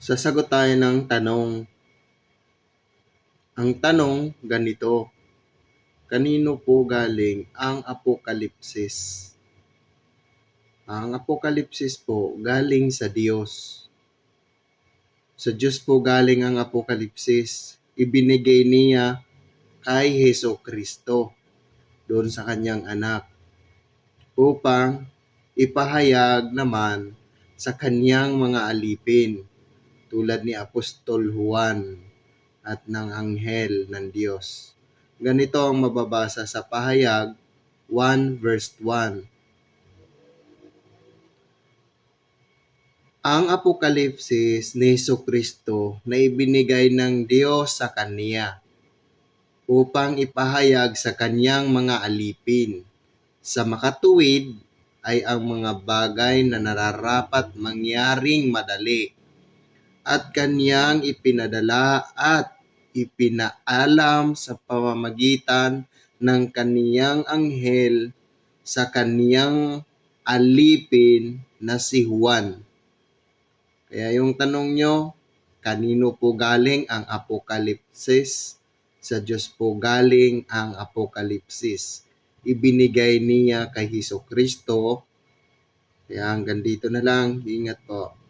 Sasagot tayo ng tanong. Ang tanong ganito, kanino po galing ang Apokalipsis? Ang Apokalipsis po galing sa Diyos. Sa Diyos po galing ang Apokalipsis. Ibinigay niya kay Jesucristo doon sa kanyang anak upang ipahayag naman sa kanyang mga alipin tulad ni Apostol Juan at ng anghel ng Diyos. Ganito ang mababasa sa Pahayag 1 verse 1. Ang Apokalipsis ni Jesucristo na ibinigay ng Diyos sa Kaniya upang ipahayag sa Kanyang mga alipin. Sa makatuwid ay ang mga bagay na nararapat mangyaring madali at Kanyang ipinadala at ipinaalam sa pamamagitan ng Kaniyang anghel sa Kaniyang alipin na si Juan. Kaya yung tanong nyo, kanino po galing ang Apokalipsis? Sa Diyos po galing ang Apokalipsis. Ibinigay niya kay Jesucristo. Kaya hanggang dito na lang. Ingat po.